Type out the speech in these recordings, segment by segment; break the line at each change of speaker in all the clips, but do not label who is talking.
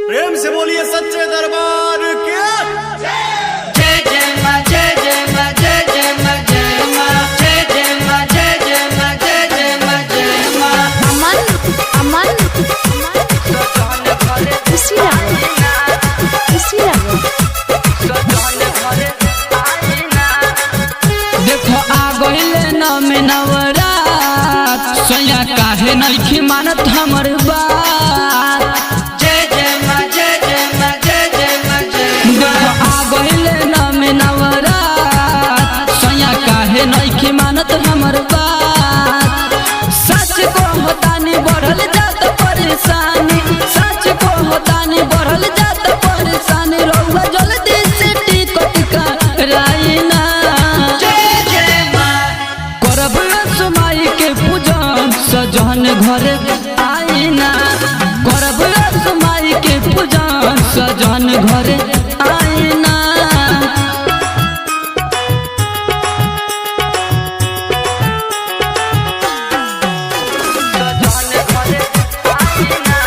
प्रेम से बोलिए सच्चे दरबार के।
जय जय मां जय जय मां जय जय मां जय मां जय जय मां जय जय मां जय जय मां जय मां।
अमन अमन
सजन घरे
खुशी लागो खुशी लागो
सजन घरे आईना। देखो आ गइले नमे नवरात सैया काहे नइखी मानत हमर बात। जय जय मां जय जय मां जय जय मां जय। देखो आ गइले नमे नवरात सैया काहे नइखी मानत हमर बात। सच को होतानी बढ़ल जात परेशानी, सच को होतानी बढ़ल जात परेशानी। रउआ जल्दी से टिकट कराइना। जय जय मां करब सुमाई के पूजन सजन घरे आईना। करब सुमाई के पूजन सजन घरे आईना। सजन घरे आईना।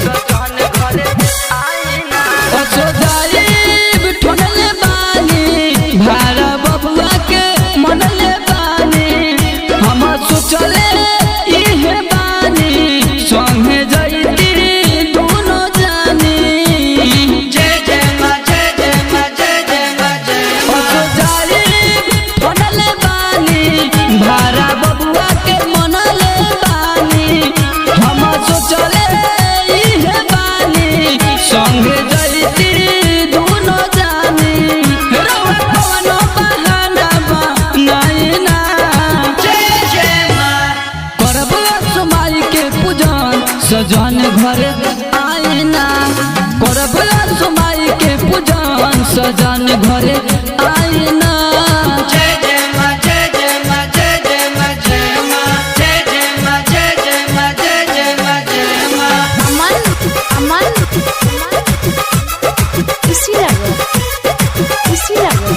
सजन घरे आईना। असोदाई बिठोनले बानी भारा बबुआ के मनले बानी। हम सोचले इहे बानी संगे जइती दोनों जानी। जय जय मां जय जय मां जय जय मां जय मां। असोदाई बिठोनले बानी भारा बबुआ के मनले बानी। हम सोचले इहे बानी संगे जइती दोनों जानी। रउआ कवनो बहाना बनाइना। जय जय मां करब सुमाई के पूजन सजन घरे आईना। करब सुमाई के पूजन सजन घरे आईना। जय जय मां जय जय मां जय जय मां जय मां जय जय मां जय जय मां जय जय मां जय मां।
अमन खुशी लागो खुशी लागो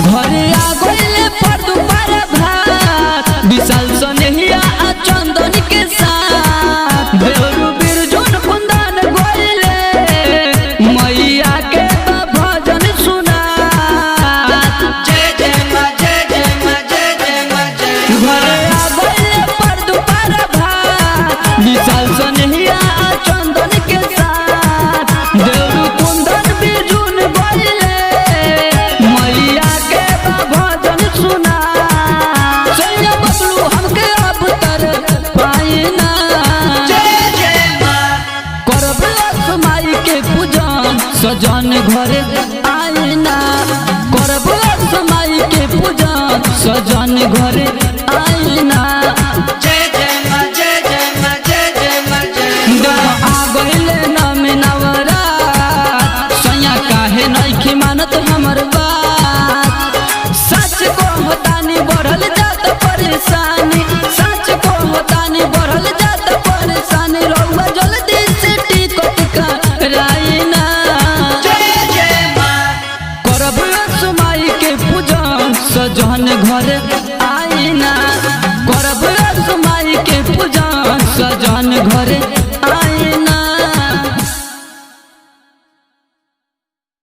घरे आ गइले पर दोपहर भात विशाल सनेहिया आ चंदन के साथ। बेरू बिरजुन कुंदन गइले मैया के भजन सुना। जय जय मां जय जय मां जय जय मां जय। घरे आ गइले पर दोपहर भात विशाल सनेहिया आ चंदन के साथ। बेरू कुंदन बिरजुन गइले मैया के भजन सुना। सैया बबलू हमके अब तर पाइना। जय जय मां करब सुमाई के पूजन सजन घरे आईना। करब सुमाई के पूजन सजन घरे आईना। जय जय मां जय जय मां जय जय मां जय। देखो आ गइले नमे नवरात सैया काहे नइखी मानत हमर बात। सच को होतानी बढ़ल जात परेशानी, सच को होतानी बढ़ल जात परेशानी। रउआ जल्दी से टिकट कराइना। जय जय मां करब सुमाई के पूजन सजन घरे आईना। करब सुमाई के पूजन सजन घरे